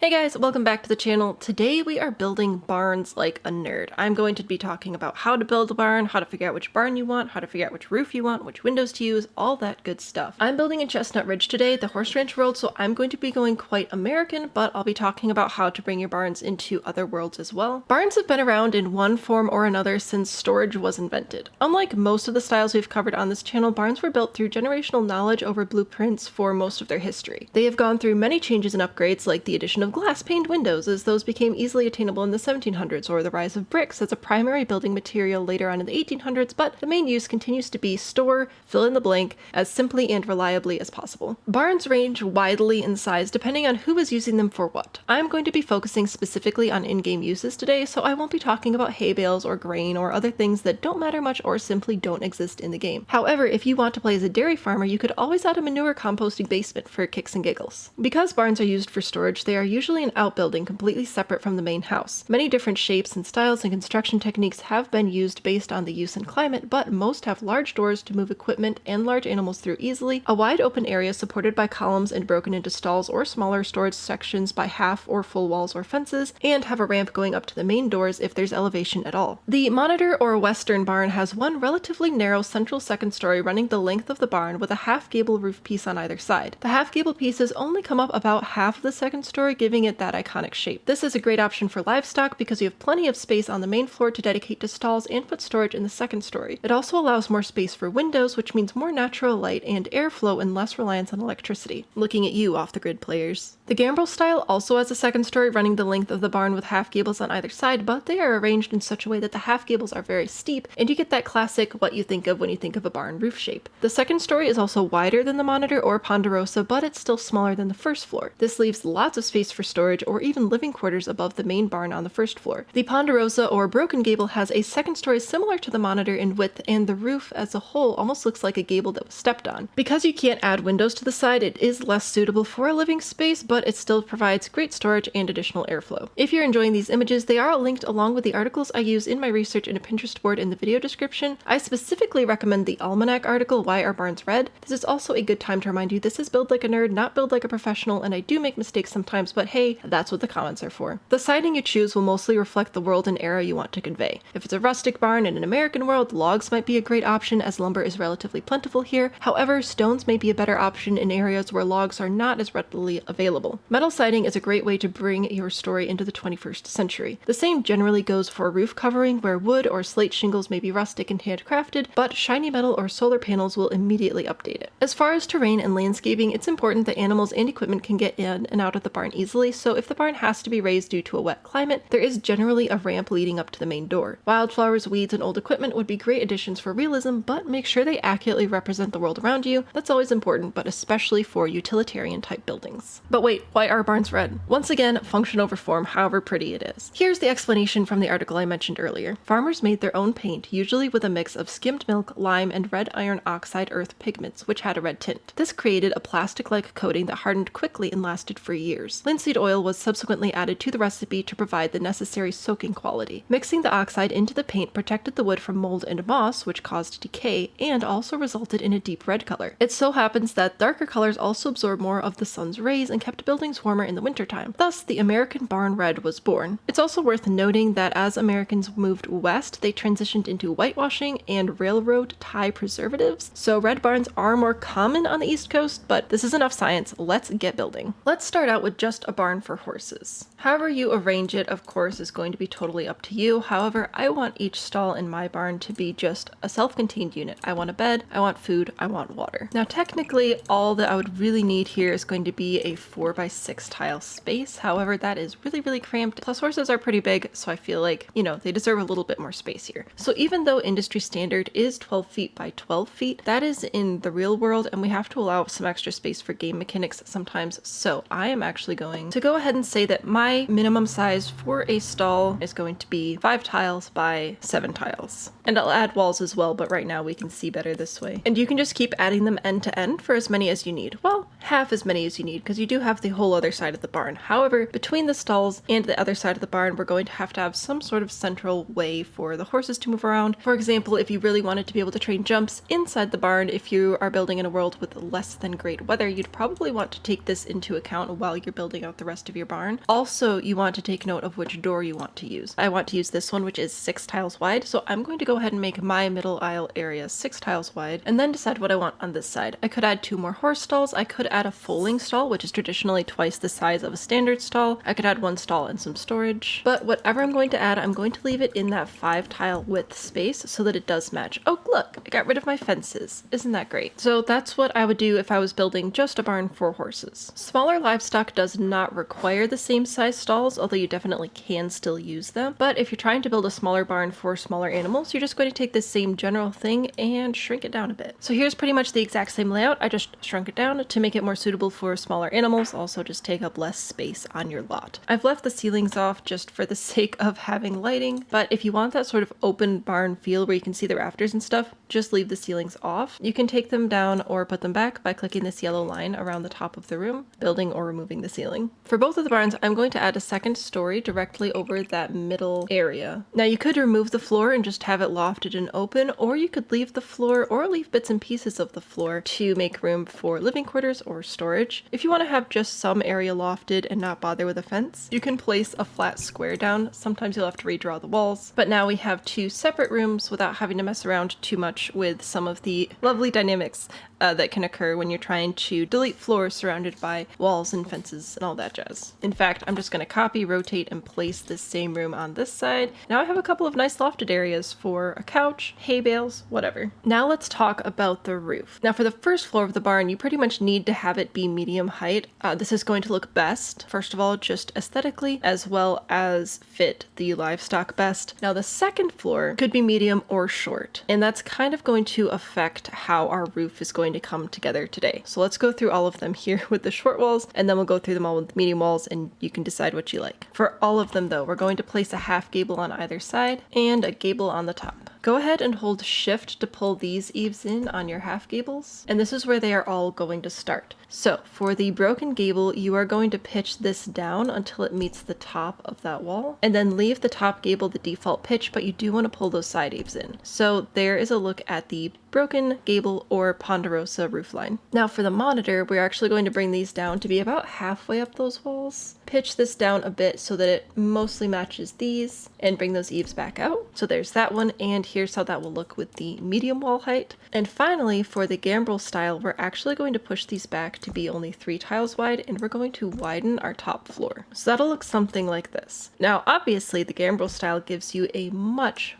Hey guys, welcome back to the channel. Today we are building barns like a nerd. I'm going to be talking about how to build a barn, how to figure out which barn you want, how to figure out which roof you want, which windows to use, all that good stuff. I'm building in Chestnut Ridge today, the horse ranch world, so I'm going to be going quite American, but I'll be talking about how to bring your barns into other worlds as well. Barns have been around in one form or another since storage was invented. Unlike most of the styles we've covered on this channel, barns were built through generational knowledge over blueprints for most of their history. They have gone through many changes and upgrades, like the addition of glass-paned windows as those became easily attainable in the 1700s, or the rise of bricks as a primary building material later on in the 1800s, but the main use continues to be store, fill in the blank, as simply and reliably as possible. Barns range widely in size depending on who is using them for what. I'm going to be focusing specifically on in-game uses today, so I won't be talking about hay bales or grain or other things that don't matter much or simply don't exist in the game. However, if you want to play as a dairy farmer, you could always add a manure composting basement for kicks and giggles. Because barns are used for storage, they are usually an outbuilding completely separate from the main house. Many different shapes and styles and construction techniques have been used based on the use and climate, but most have large doors to move equipment and large animals through easily, a wide open area supported by columns and broken into stalls or smaller storage sections by half or full walls or fences, and have a ramp going up to the main doors if there's elevation at all. The Monitor or Western barn has one relatively narrow central second story running the length of the barn with a half gable roof piece on either side. The half gable pieces only come up about half of the second story, giving it that iconic shape. This is a great option for livestock because you have plenty of space on the main floor to dedicate to stalls and put storage in the second story. It also allows more space for windows, which means more natural light and airflow and less reliance on electricity. Looking at you, off-the-grid players. The Gambrel style also has a second story running the length of the barn with half gables on either side, but they are arranged in such a way that the half gables are very steep, and you get that classic what you think of when you think of a barn roof shape. The second story is also wider than the Monitor or Ponderosa, but it's still smaller than the first floor. This leaves lots of space for storage or even living quarters above the main barn on the first floor. The Ponderosa or Broken Gable has a second story similar to the Monitor in width, and the roof as a whole almost looks like a gable that was stepped on. Because you can't add windows to the side, it is less suitable for a living space, but it still provides great storage and additional airflow. If you're enjoying these images, they are linked along with the articles I use in my research in a Pinterest board in the video description. I specifically recommend the Almanac article, Why Are Barns Red? This is also a good time to remind you this is build like a nerd, not build like a professional, and I do make mistakes sometimes, but hey, that's what the comments are for. The siding you choose will mostly reflect the world and era you want to convey. If it's a rustic barn in an American world, logs might be a great option as lumber is relatively plentiful here. However, stones may be a better option in areas where logs are not as readily available. Metal siding is a great way to bring your story into the 21st century. The same generally goes for roof covering, where wood or slate shingles may be rustic and handcrafted, but shiny metal or solar panels will immediately update it. As far as terrain and landscaping, it's important that animals and equipment can get in and out of the barn easily, so if the barn has to be raised due to a wet climate, there is generally a ramp leading up to the main door. Wildflowers, weeds, and old equipment would be great additions for realism, but make sure they accurately represent the world around you. That's always important, but especially for utilitarian type buildings. But wait, why are barns red? Once again, function over form, however pretty it is. Here's the explanation from the article I mentioned earlier. Farmers made their own paint, usually with a mix of skimmed milk, lime, and red iron oxide earth pigments, which had a red tint. This created a plastic-like coating that hardened quickly and lasted for years. Linseed oil was subsequently added to the recipe to provide the necessary soaking quality. Mixing the oxide into the paint protected the wood from mold and moss, which caused decay, and also resulted in a deep red color. It so happens that darker colors also absorb more of the sun's rays and kept buildings warmer in the wintertime. Thus, the American barn red was born. It's also worth noting that as Americans moved west, they transitioned into whitewashing and railroad tie preservatives, so red barns are more common on the East Coast, but this is enough science. Let's get building. Let's start out with just a barn for horses. However you arrange it, of course, is going to be totally up to you. However, I want each stall in my barn to be just a self-contained unit. I want a bed, I want food, I want water. Now, technically, all that I would really need here is going to be a 4x6 tile space. However, that is really cramped. Plus, horses are pretty big, so I feel like, they deserve a little bit more space here. So even though industry standard is 12 feet by 12 feet, that is in the real world, and we have to allow some extra space for game mechanics sometimes. So I am actually going to go ahead and say that my minimum size for a stall is going to be 5 tiles by 7 tiles. And I'll add walls as well, but right now we can see better this way. And you can just keep adding them end to end for as many as you need. Well, half as many as you need, because you do have the whole other side of the barn. However, between the stalls and the other side of the barn, we're going to have some sort of central way for the horses to move around. For example, if you really wanted to be able to train jumps inside the barn, if you are building in a world with less than great weather, you'd probably want to take this into account while you're building out the rest of your barn. Also, you want to take note of which door you want to use. I want to use this one, which is 6 tiles wide, so I'm going to go ahead and make my middle aisle area 6 tiles wide, and then decide what I want on this side. I could add 2 more horse stalls. I could add a foaling stall, which is traditionally twice the size of a standard stall. I could add 1 stall and some storage, but whatever I'm going to add, I'm going to leave it in that 5 tile width space so that it does match. Oh, look, I got rid of my fences. Isn't that great? So that's what I would do if I was building just a barn for horses. Smaller livestock does not require the same size stalls, although you definitely can still use them. But if you're trying to build a smaller barn for smaller animals, you're just going to take this same general thing and shrink it down a bit. So here's pretty much the exact same layout. I just shrunk it down to make it more suitable for smaller animals, also just take up less space on your lot. I've left the ceilings off just for the sake of having lighting, but if you want that sort of open barn feel where you can see the rafters and stuff, just leave the ceilings off. You can take them down or put them back by clicking this yellow line around the top of the room, building or removing the ceiling. For both of the barns, I'm going to add a second story directly over that middle area. Now you could remove the floor and just have it lofted and open, or you could leave the floor or leave bits and pieces of the floor to make room for living quarters or storage. If you want to have just some area lofted and not bother with a fence, you can place a flat square down. Sometimes you'll have to redraw the walls, but now we have 2 separate rooms without having to mess around too much with some of the lovely dynamics that can occur when you're trying to delete floors surrounded by walls and fences and all that jazz. In fact, I'm just going to copy, rotate, and place this same room on this side. Now I have a couple of nice lofted areas for a couch, hay bales, whatever. Now let's talk about the roof. Now for the first floor of the barn, you pretty much need to have it be medium height. This is going to look best, first of all, just aesthetically, as well as fit the livestock best. Now the second floor could be medium or short, and that's kind of going to affect how our roof is going to come together today. So let's go through all of them here with the short walls, and then we'll go through them all with the medium walls, and you can decide what you like. For all of them though, we're going to place a half gable on either side and a gable on the top. Go ahead and hold shift to pull these eaves in on your half gables, and this is where they are all going to start. So for the broken gable, you are going to pitch this down until it meets the top of that wall, and then leave the top gable the default pitch, but you do want to pull those side eaves in. So there is a look at the broken gable or Ponderosa roofline. Now for the monitor, we're actually going to bring these down to be about halfway up those walls. Pitch this down a bit so that it mostly matches these, and bring those eaves back out. So there's that one, and here's how that will look with the medium wall height. And finally, for the gambrel style, we're actually going to push these back to be only 3 tiles wide, and we're going to widen our top floor. So that'll look something like this. Now obviously the gambrel style gives you a much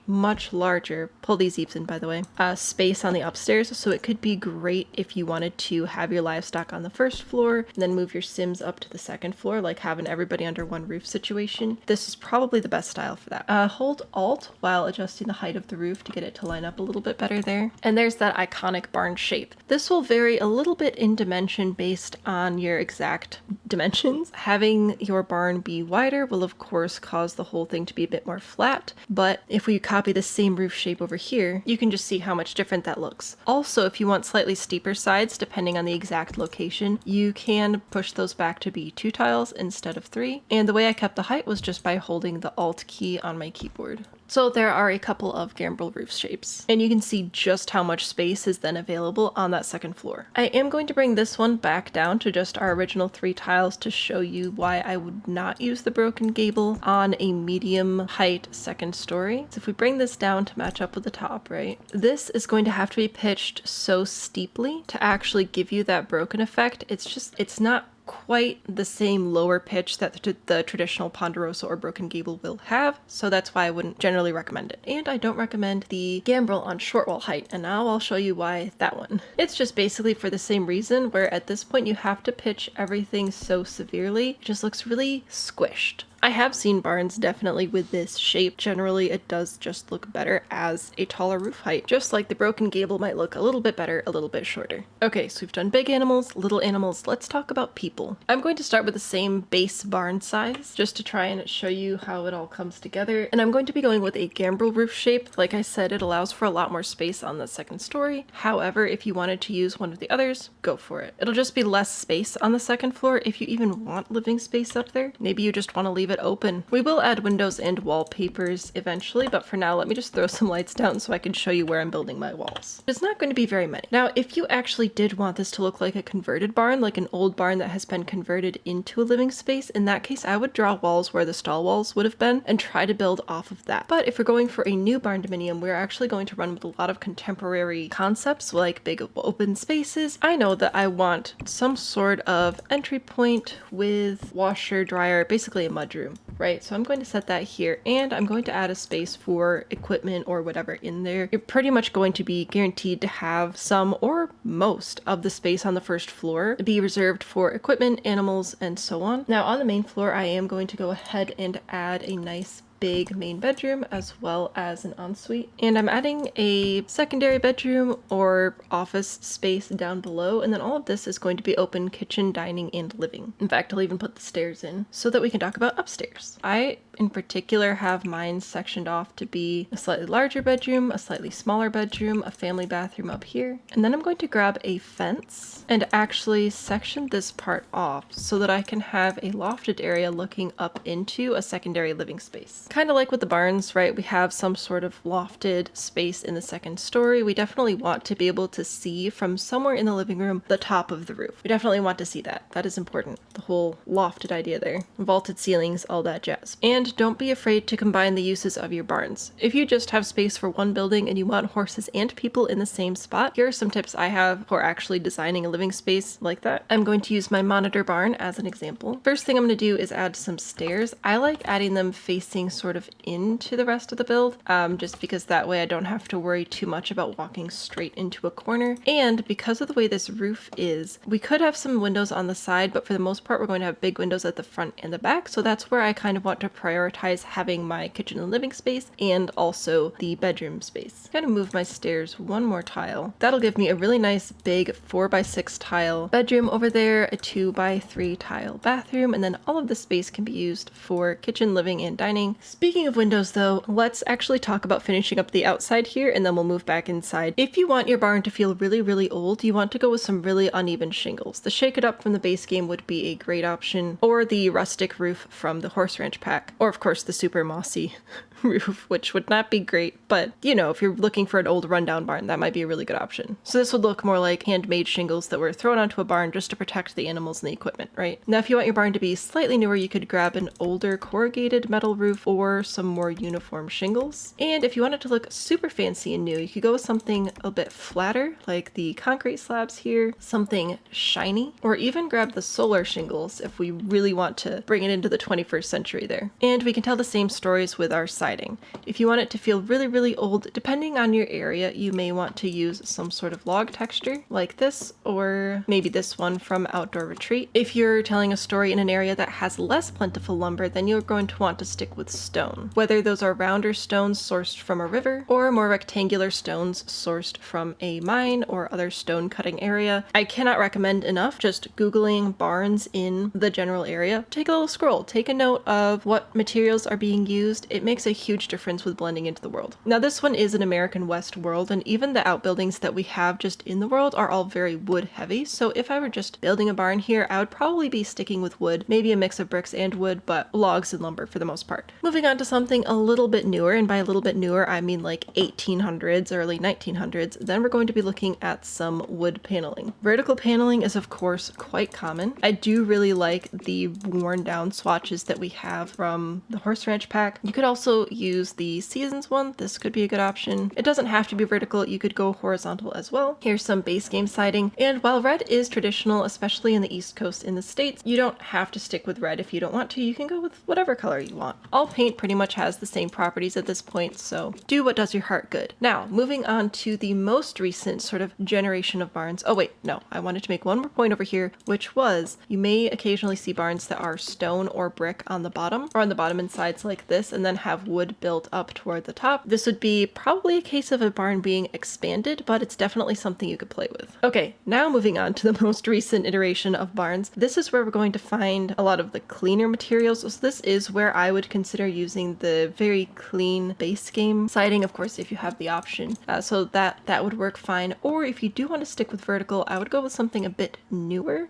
larger, pull these eaves in by the way, space on the upstairs, so it could be great if you wanted to have your livestock on the first floor and then move your Sims up to the second floor, like having everybody under one roof situation. This is probably the best style for that. Hold Alt while adjusting the height of the roof to get it to line up a little bit better there. And there's that iconic barn shape. This will vary a little bit in dimension based on your exact dimensions. Having your barn be wider will of course cause the whole thing to be a bit more flat, but if we copy the same roof shape over here, you can just see how much different that looks. Also, if you want slightly steeper sides, depending on the exact location, you can push those back to be 2 tiles instead of 3. And the way I kept the height was just by holding the Alt key on my keyboard. So there are a couple of gambrel roof shapes, and you can see just how much space is then available on that second floor. I am going to bring this one back down to just our original 3 tiles to show you why I would not use the broken gable on a medium height second story. So if we bring this down to match up with the top, right, this is going to have to be pitched so steeply to actually give you that broken effect. It's not quite the same lower pitch that the traditional Ponderosa or Broken Gable will have, so that's why I wouldn't generally recommend it. And I don't recommend the gambrel on short wall height, and now I'll show you why that one. It's just basically for the same reason, where at this point you have to pitch everything so severely, it just looks really squished. I have seen barns definitely with this shape. Generally, it does just look better as a taller roof height, just like the broken gable might look a little bit better, a little bit shorter. Okay, so we've done big animals, little animals. Let's talk about people. I'm going to start with the same base barn size, just to try and show you how it all comes together. And I'm going to be going with a gambrel roof shape. Like I said, it allows for a lot more space on the second story. However, if you wanted to use one of the others, go for it. It'll just be less space on the second floor if you even want living space up there. Maybe you just want to leave leave it open. We will add windows and wallpapers eventually, but for now, let me just throw some lights down so I can show you where I'm building my walls. It's not going to be very many. Now, if you actually did want this to look like a converted barn, like an old barn that has been converted into a living space, in that case, I would draw walls where the stall walls would have been and try to build off of that. But if we're going for a new barn dominium, we're actually going to run with a lot of contemporary concepts like big open spaces. I know that I want some sort of entry point with washer, dryer, basically a mudroom, right? So I'm going to set that here, and I'm going to add a space for equipment or whatever in there. You're pretty much going to be guaranteed to have some or most of the space on the first floor be reserved for equipment, animals, and so on. Now on the main floor, I am going to go ahead and add a nice big main bedroom as well as an ensuite, and I'm adding a secondary bedroom or office space down below, and then all of this is going to be open kitchen, dining, and living. In fact, I'll even put the stairs in so that we can talk about upstairs. I in particular have mine sectioned off to be a slightly larger bedroom, a slightly smaller bedroom, a family bathroom up here, and then I'm going to grab a fence and actually section this part off so that I can have a lofted area looking up into a secondary living space. Kind of like with the barns, right? We have some sort of lofted space in the second story. We definitely want to be able to see from somewhere in the living room the top of the roof. We definitely want to see that. That is important. The whole lofted idea there. Vaulted ceilings, all that jazz. And don't be afraid to combine the uses of your barns. If you just have space for one building and you want horses and people in the same spot, here are some tips I have for actually designing a living space like that. I'm going to use my monitor barn as an example. First thing I'm going to do is add some stairs. I like adding them facing sort of into the rest of the build, just because that way I don't have to worry too much about walking straight into a corner. And because of the way this roof is, we could have some windows on the side, but for the most part we're going to have big windows at the front and the back, so that's where I kind of want to prioritize having my kitchen and living space and also the bedroom space. I'm gonna move my stairs one more tile. That'll give me a really nice big 4x6 tile bedroom over there, a 2x3 tile bathroom, and then all of the space can be used for kitchen, living, and dining. Speaking of windows though, let's actually talk about finishing up the outside here, and then we'll move back inside. If you want your barn to feel really, really old, you want to go with some really uneven shingles. The Shake It Up from the base game would be a great option, or the rustic roof from the Horse Ranch pack, or of course the super mossy roof, which would not be great, but you know, if you're looking for an old rundown barn, that might be a really good option. So this would look more like handmade shingles that were thrown onto a barn just to protect the animals and the equipment, right? Now, if you want your barn to be slightly newer, you could grab an older corrugated metal roof or some more uniform shingles. And if you want it to look super fancy and new, you could go with something a bit flatter, like the concrete slabs here, something shiny, or even grab the solar shingles if we really want to bring it into the 21st century there. And we can tell the same stories with our siding. If you want it to feel really, really old, depending on your area, you may want to use some sort of log texture like this, or maybe this one from Outdoor Retreat. If you're telling a story in an area that has less plentiful lumber, then you're going to want to stick with stone. Whether those are rounder stones sourced from a river or more rectangular stones sourced from a mine or other stone cutting area. I cannot recommend enough just Googling barns in the general area. Take a little scroll, take a note of what materials are being used. It makes a huge difference with blending into the world. Now this one is an American West world, and even the outbuildings that we have just in the world are all very wood heavy, so if I were just building a barn here, I would probably be sticking with wood, maybe a mix of bricks and wood, but logs and lumber for the most part. Moving on to something a little bit newer, and by a little bit newer I mean like 1800s, early 1900s, then we're going to be looking at some wood paneling. Vertical paneling is of course quite common. I do really like the worn down swatches that we have from the Horse Ranch pack. You could also use the Seasons one. This could be a good option. It doesn't have to be vertical, you could go horizontal as well. Here's some base game siding, and while red is traditional, especially in the East Coast in the States, you don't have to stick with red if you don't want to. You can go with whatever color you want. All paint pretty much has the same properties at this point, so do what does your heart good. Now, moving on to the most recent sort of generation of barns. Oh wait, no, I wanted to make one more point over here, which was you may occasionally see barns that are stone or brick on the bottom, or on the bottom and sides like this and then have wood built up toward the top. This would be probably a case of a barn being expanded, but it's definitely something you could play with. Okay, now moving on to the most recent iteration of barns. This is where we're going to find a lot of the cleaner materials. So this is where I would consider using the very clean base game siding, of course, if you have the option. So that would work fine. Or if you do want to stick with vertical, I would go with something a bit newer,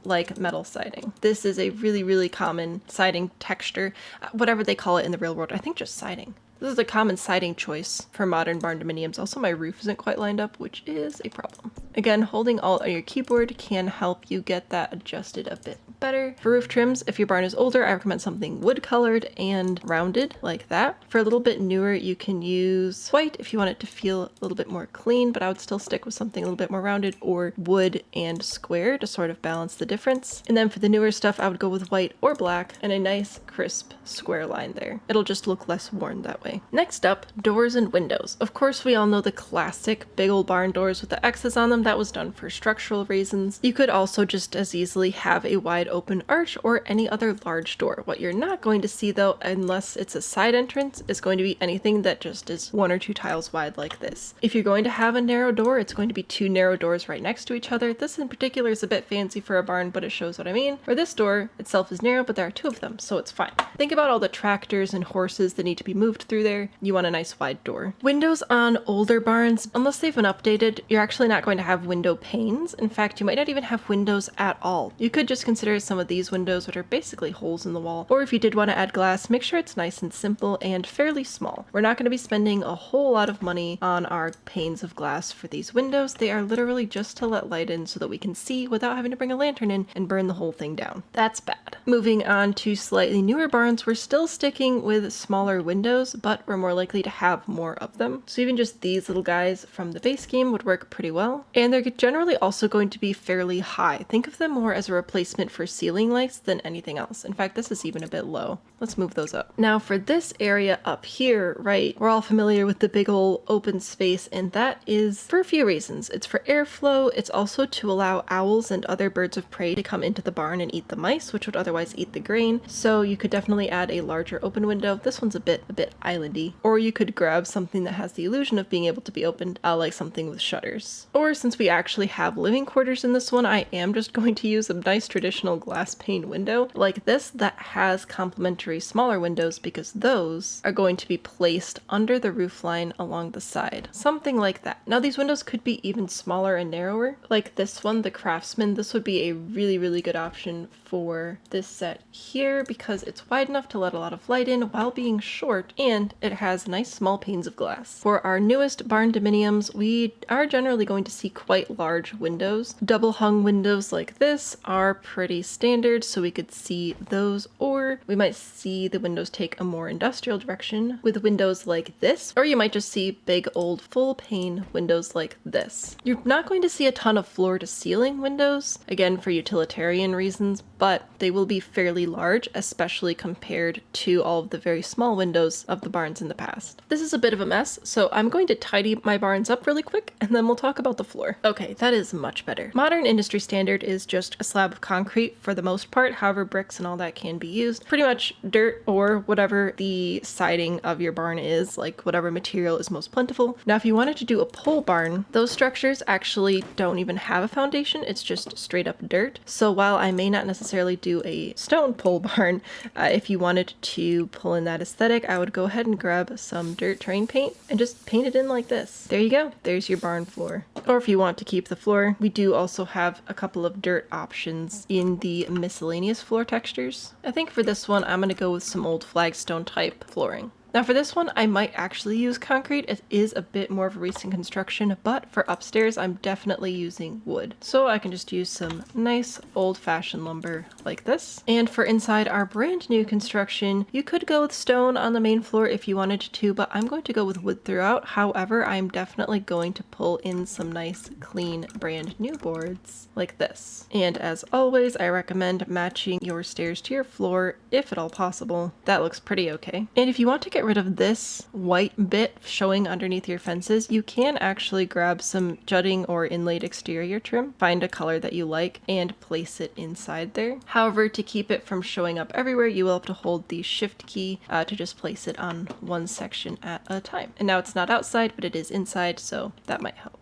like metal siding. This is a really, really common siding texture, whatever they call it in the real world. I think just siding. This is a common siding choice for modern barndominiums. Also, my roof isn't quite lined up, which is a problem. Again, holding Alt on your keyboard can help you get that adjusted a bit better. For roof trims, if your barn is older, I recommend something wood colored and rounded like that. For a little bit newer, you can use white if you want it to feel a little bit more clean, but I would still stick with something a little bit more rounded, or wood and square to sort of balance the difference. And then for the newer stuff, I would go with white or black and a nice crisp square line there. It'll just look less worn that way. Next up, doors and windows. Of course, we all know the classic big old barn doors with the X's on them. That was done for structural reasons. You could also just as easily have a wide open arch or any other large door. What you're not going to see though, unless it's a side entrance, is going to be anything that just is 1 or 2 tiles wide like this. If you're going to have a narrow door, it's going to be 2 narrow doors right next to each other. This in particular is a bit fancy for a barn, but it shows what I mean. Where this door itself is narrow, but there are 2 of them, so it's fine. Think about all the tractors and horses that need to be moved through there. You want a nice wide door. Windows on older barns, unless they've been updated, you're actually not going to have window panes. In fact, you might not even have windows at all. You could just consider some of these windows, which are basically holes in the wall. Or if you did want to add glass, make sure it's nice and simple and fairly small. We're not going to be spending a whole lot of money on our panes of glass for these windows. They are literally just to let light in so that we can see without having to bring a lantern in and burn the whole thing down. That's bad. Moving on to slightly newer barns, we're still sticking with smaller windows, but we're more likely to have more of them. So even just these little guys from the base game would work pretty well. And they're generally also going to be fairly high. Think of them more as a replacement for ceiling lights than anything else. In fact, this is even a bit low. Let's move those up. Now for this area up here, right, we're all familiar with the big old open space, and that is for a few reasons. It's for airflow. It's also to allow owls and other birds of prey to come into the barn and eat the mice, which would otherwise eat the grain. So you could definitely add a larger open window. This one's a bit islandy. Or you could grab something that has the illusion of being able to be opened, like something with shutters. Or since we actually have living quarters in this one, I am just going to use a nice traditional glass pane window like this that has complementary smaller windows, because those are going to be placed under the roof line along the side. Something like that. Now these windows could be even smaller and narrower. Like this one, the Craftsman, this would be a really, really good option for this set here because it's wide enough to let a lot of light in while being short, and it has nice small panes of glass. For our newest barndominiums, we are generally going to see quite large windows. Double hung windows like this are pretty standard, so we could see those, or we might see the windows take a more industrial direction with windows like this, or you might just see big old full pane windows like this. You're not going to see a ton of floor to ceiling windows, again for utilitarian reasons, but they will be fairly large, especially compared to all of the very small windows of the barns in the past. This is a bit of a mess, so I'm going to tidy my barns up really quick and then we'll talk about the floor. Okay, that is much better. Modern industry standard is just a slab of concrete for the most part, however bricks and all that can be used. Pretty much dirt or whatever the siding of your barn is, like whatever material is most plentiful. Now if you wanted to do a pole barn, those structures actually don't even have a foundation, it's just straight up dirt. So while I may not necessarily do a stone pole barn, if you wanted to pull in that aesthetic, I would go ahead and grab some dirt terrain paint and just paint it in like this. There you go. There's your barn floor. Or if you want to keep the floor, we do also have a couple of dirt options in the miscellaneous floor textures. I think for this one, I'm going to go with some old flagstone type flooring. Now for this one, I might actually use concrete. It is a bit more of a recent construction, but for upstairs, I'm definitely using wood. So I can just use some nice old-fashioned lumber like this. And for inside our brand new construction, you could go with stone on the main floor if you wanted to, but I'm going to go with wood throughout. However, I'm definitely going to pull in some nice, clean, brand new boards like this. And as always, I recommend matching your stairs to your floor if at all possible. That looks pretty okay. And if you want to get get rid of this white bit showing underneath your fences, you can actually grab some jutting or inlaid exterior trim, find a color that you like, and place it inside there. However, to keep it from showing up everywhere, you will have to hold the shift key to just place it on one section at a time. And now it's not outside, but it is inside, so that might help.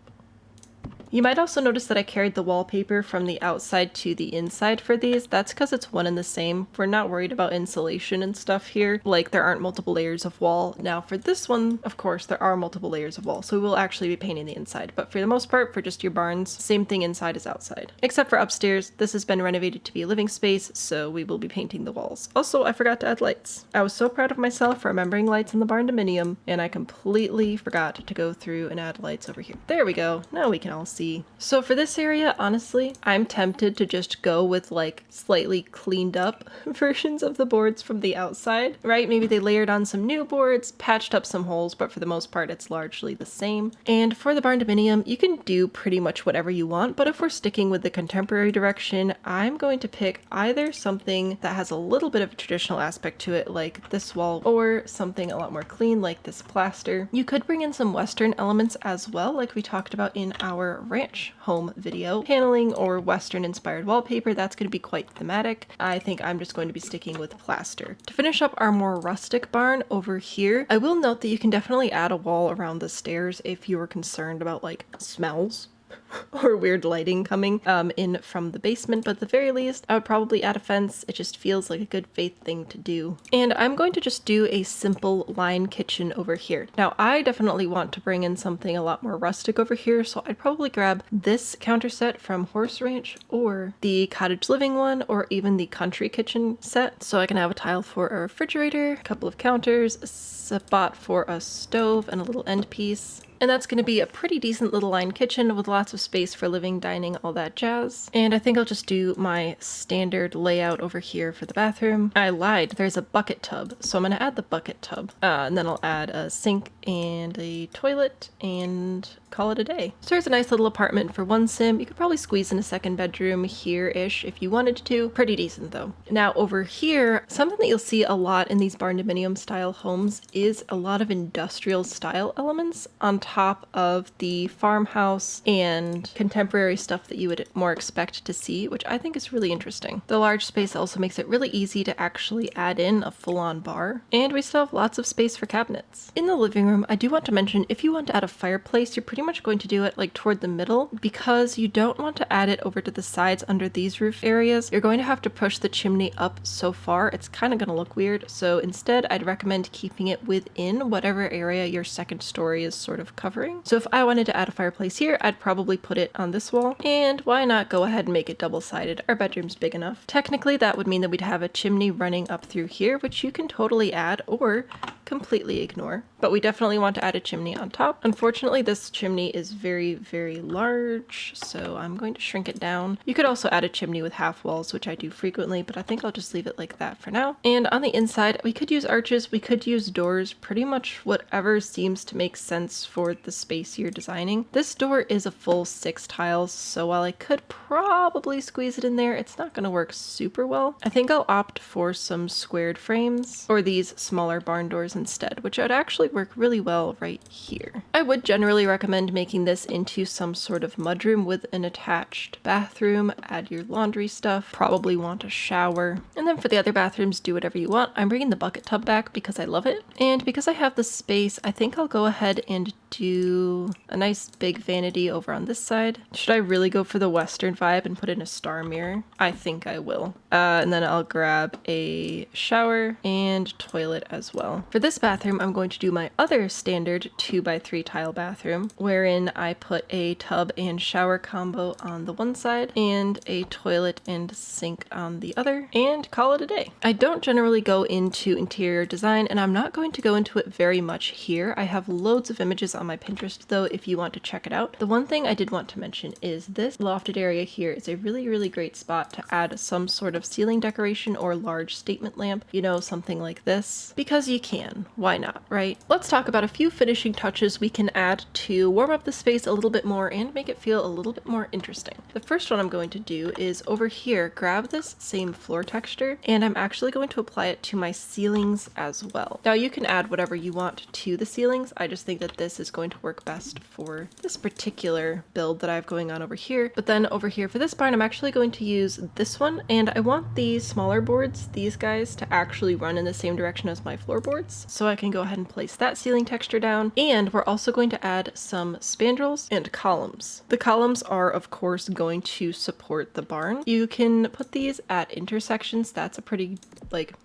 You might also notice that I carried the wallpaper from the outside to the inside for these. That's because it's one and the same. We're not worried about insulation and stuff here. Like, there aren't multiple layers of wall. Now for this one, of course, there are multiple layers of wall, so we will actually be painting the inside. But for the most part, for just your barns, same thing inside as outside. Except for upstairs, this has been renovated to be a living space, so we will be painting the walls. Also, I forgot to add lights. I was so proud of myself for remembering lights in the Barndominium, and I completely forgot to go through and add lights over here. There we go. Now we can all see. So for this area, honestly, I'm tempted to just go with like slightly cleaned up versions of the boards from the outside, right? Maybe they layered on some new boards, patched up some holes, but for the most part, it's largely the same. And for the Barndominium, you can do pretty much whatever you want, but if we're sticking with the contemporary direction, I'm going to pick either something that has a little bit of a traditional aspect to it, like this wall, or something a lot more clean, like this plaster. You could bring in some Western elements as well, like we talked about in our ranch home video. Paneling or Western inspired wallpaper, that's going to be quite thematic. I think I'm just going to be sticking with plaster. To finish up our more rustic barn over here, I will note that you can definitely add a wall around the stairs if you were concerned about like smells or weird lighting coming in from the basement, but at the very least, I would probably add a fence. It just feels like a good faith thing to do. And I'm going to just do a simple line kitchen over here. Now, I definitely want to bring in something a lot more rustic over here, so I'd probably grab this counter set from Horse Ranch, or the cottage living one, or even the country kitchen set. So I can have a tile for a refrigerator, a couple of counters, a spot for a stove, and a little end piece. And that's going to be a pretty decent little line kitchen with lots of space for living, dining, all that jazz. And I think I'll just do my standard layout over here for the bathroom. I lied, there's a bucket tub, so I'm going to add the bucket tub. And then I'll add a sink and a toilet and call it a day. So there's a nice little apartment for one sim. You could probably squeeze in a second bedroom here-ish if you wanted to. Pretty decent though. Now over here, something that you'll see a lot in these barndominium style homes is a lot of industrial style elements on top of the farmhouse and contemporary stuff that you would more expect to see, which I think is really interesting. The large space also makes it really easy to actually add in a full-on bar, and we still have lots of space for cabinets. In the living room, I do want to mention, if you want to add a fireplace, you're pretty much going to do it like toward the middle, because you don't want to add it over to the sides under these roof areas. You're going to have to push the chimney up so far, it's kind of going to look weird. So instead, I'd recommend keeping it within whatever area your second story is sort of covering. So if I wanted to add a fireplace here, I'd probably put it on this wall. And why not go ahead and make it double-sided? Our bedroom's big enough. Technically, that would mean that we'd have a chimney running up through here, which you can totally add or completely ignore. But we definitely want to add a chimney on top. Unfortunately, this chimney is very, very large, so I'm going to shrink it down. You could also add a chimney with half walls, which I do frequently, but I think I'll just leave it like that for now. And on the inside, we could use arches, we could use doors, pretty much whatever seems to make sense for the space you're designing. This door is a full 6 tiles, so while I could probably squeeze it in there, it's not going to work super well. I think I'll opt for some squared frames or these smaller barn doors instead, which would actually work really well right here. I would generally recommend making this into some sort of mudroom with an attached bathroom. Add your laundry stuff, probably want a shower. And then for the other bathrooms, do whatever you want. I'm bringing the bucket tub back because I love it. And because I have the space, I think I'll go ahead and do a nice big vanity over on this side. Should I really go for the Western vibe and put in a star mirror? I think I will. And then I'll grab a shower and toilet as well. For this bathroom, I'm going to do my other standard 2x3 tile bathroom, wherein I put a tub and shower combo on the one side and a toilet and sink on the other, and call it a day. I don't generally go into interior design, and I'm not going to go into it very much here. I have loads of images on my Pinterest though if you want to check it out. The one thing I did want to mention is this lofted area here is a really, really great spot to add some sort of ceiling decoration or large statement lamp, you know, something like this, because you can. can. Why not, right? Let's talk about a few finishing touches we can add to warm up the space a little bit more and make it feel a little bit more interesting. The first one I'm going to do is over here, grab this same floor texture, and I'm actually going to apply it to my ceilings as well. Now you can add whatever you want to the ceilings. I just think that this is going to work best for this particular build that I have going on over here. But then over here for this barn, I'm actually going to use this one, and I want these smaller boards, these guys, to actually run in the same direction as my floorboards. So I can go ahead and place that ceiling texture down. And we're also going to add some spandrels and columns. The columns are of course going to support the barn. You can put these at intersections. That's a pretty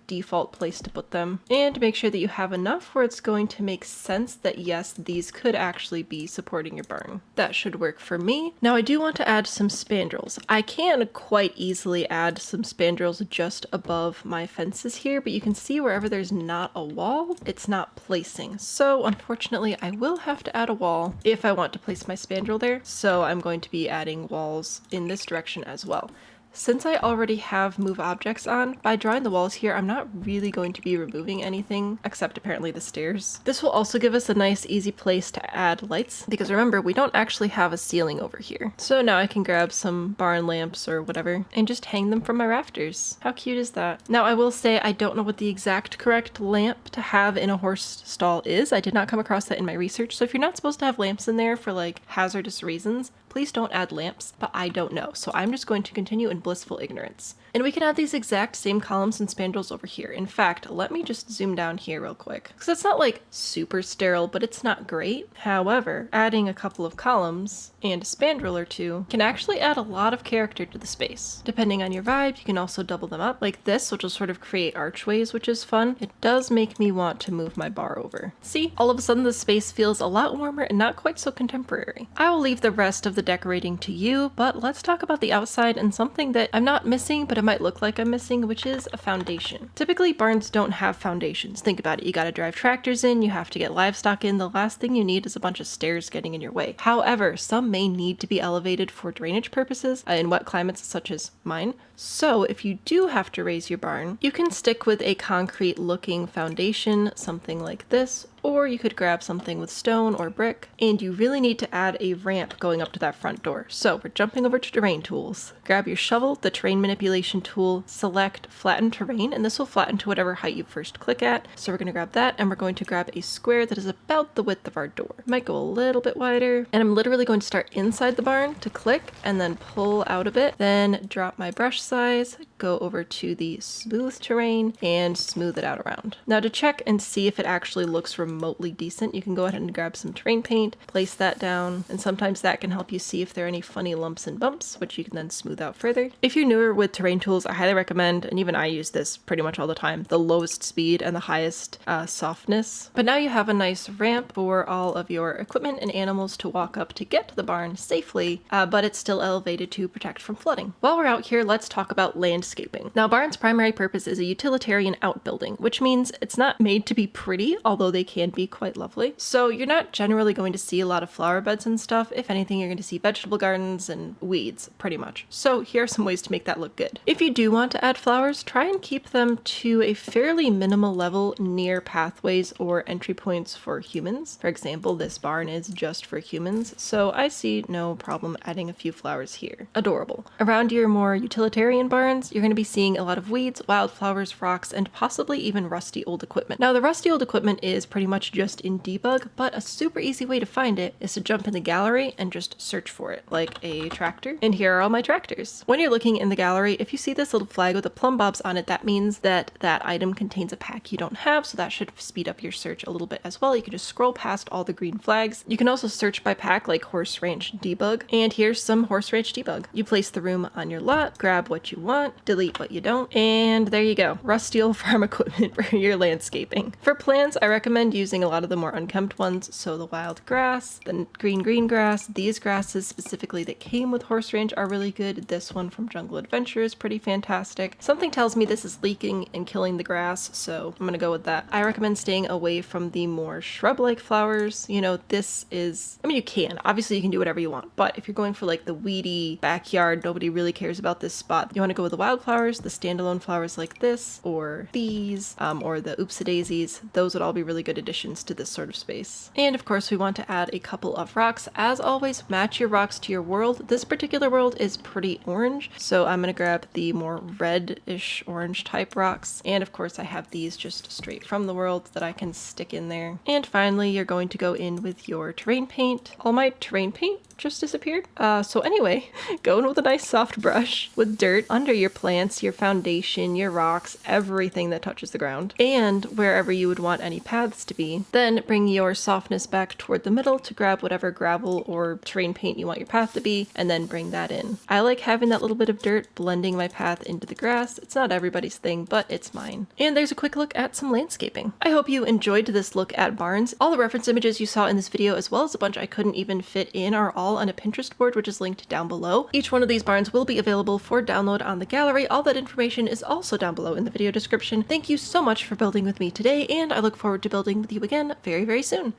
default place to put them, and make sure that you have enough where it's going to make sense that yes, these could actually be supporting your barn. That should work for me. Now I do want to add some spandrels. I can quite easily add some spandrels just above my fences here, but you can see wherever there's not a wall, it's not placing. So unfortunately I will have to add a wall if I want to place my spandrel there. So I'm going to be adding walls in this direction as well. Since I already have move objects on, by drawing the walls here, I'm not really going to be removing anything except apparently the stairs. This will also give us a nice easy place to add lights, because remember, we don't actually have a ceiling over here. So now I can grab some barn lamps or whatever and just hang them from my rafters. How cute is that? Now I will say I don't know what the exact correct lamp to have in a horse stall is. I did not come across that in my research. So if you're not supposed to have lamps in there for hazardous reasons, please don't add lamps, but I don't know. So I'm just going to continue in blissful ignorance. And we can add these exact same columns and spandrels over here. In fact, let me just zoom down here real quick, because it's not super sterile, but it's not great. However, adding a couple of columns and a spandrel or two can actually add a lot of character to the space. Depending on your vibe, you can also double them up like this, which will sort of create archways, which is fun. It does make me want to move my bar over. See, all of a sudden the space feels a lot warmer and not quite so contemporary. I will leave the rest of the decorating to you, but let's talk about the outside and something that I'm not missing, but it might look like I'm missing, which is a foundation. Typically barns don't have foundations. Think about it. You got to drive tractors in, you have to get livestock in. The last thing you need is a bunch of stairs getting in your way. However, some may need to be elevated for drainage purposes in wet climates such as mine. So if you do have to raise your barn, you can stick with a concrete looking foundation, something like this, or you could grab something with stone or brick, and you really need to add a ramp going up to that front door. So we're jumping over to terrain tools. Grab your shovel, the terrain manipulation tool, select flatten terrain, and this will flatten to whatever height you first click at. So we're going to grab that, and we're going to grab a square that is about the width of our door. Might go a little bit wider, and I'm literally going to start inside the barn to click and then pull out a bit, then drop my brush size, go over to the smooth terrain and smooth it out around. Now to check and see if it actually looks remotely decent, you can go ahead and grab some terrain paint, place that down, and sometimes that can help you see if there are any funny lumps and bumps, which you can then smooth out further. If you're newer with terrain tools, I highly recommend, and even I use this pretty much all the time, the lowest speed and the highest softness. But now you have a nice ramp for all of your equipment and animals to walk up to get to the barn safely, but it's still elevated to protect from flooding. While we're out here, let's talk about landscaping. Now, barn's primary purpose is a utilitarian outbuilding, which means it's not made to be pretty, although they can be quite lovely. So you're not generally going to see a lot of flower beds and stuff. If anything, you're going to see vegetable gardens and weeds, pretty much. So here are some ways to make that look good. If you do want to add flowers, try and keep them to a fairly minimal level near pathways or entry points for humans. For example, this barn is just for humans, so I see no problem adding a few flowers here. Adorable. Around your more utilitarian barns, you're going to be seeing a lot of weeds, wildflowers, rocks, and possibly even rusty old equipment. Now, the rusty old equipment is pretty much just in debug, but a super easy way to find it is to jump in the gallery and just search for it, like a tractor. And here are all my tractors. When you're looking in the gallery, if you see this little flag with the plumb bobs on it, that means that that item contains a pack you don't have, so that should speed up your search a little bit as well. You can just scroll past all the green flags. You can also search by pack like horse ranch debug, and here's some horse ranch debug. You place the room on your lot, grab what you want, delete what you don't, and there you go. Rusty old farm equipment for your landscaping. For plants, I recommend using a lot of the more unkempt ones, so the wild grass, the green grass. These grasses specifically that came with horse ranch are really good. This one from Jungle Adventure is pretty fantastic. Something tells me this is leaking and killing the grass, so I'm gonna go with that. I recommend staying away from the more shrub-like flowers. You know, this is, I mean, you can. Obviously, you can do whatever you want, but if you're going for like the weedy backyard, nobody really cares about this spot, you want to go with the wildflowers, the standalone flowers like this, or these, or the oopsie-daisies, those would all be really good additions to this sort of space. And of course we want to add a couple of rocks. As always, match your rocks to your world. This particular world is pretty orange, so I'm gonna grab the more reddish orange type rocks. And of course I have these just straight from the world that I can stick in there. And finally, you're going to go in with your terrain paint. All my terrain paint just disappeared. So anyway, go in with a nice soft brush with dirt under your plants, your foundation, your rocks, everything that touches the ground, and wherever you would want any paths to be. Then bring your softness back toward the middle to grab whatever gravel or terrain paint you want your path to be, and then bring that in. I like having that little bit of dirt blending my path into the grass. It's not everybody's thing, but it's mine. And there's a quick look at some landscaping. I hope you enjoyed this look at barns. All the reference images you saw in this video, as well as a bunch I couldn't even fit in, are all on a Pinterest board, which is linked down below. Each one of these barns will be available for download on the gallery. All that information is also down below in the video description. Thank you so much for building with me today, and I look forward to building with you again very, very soon.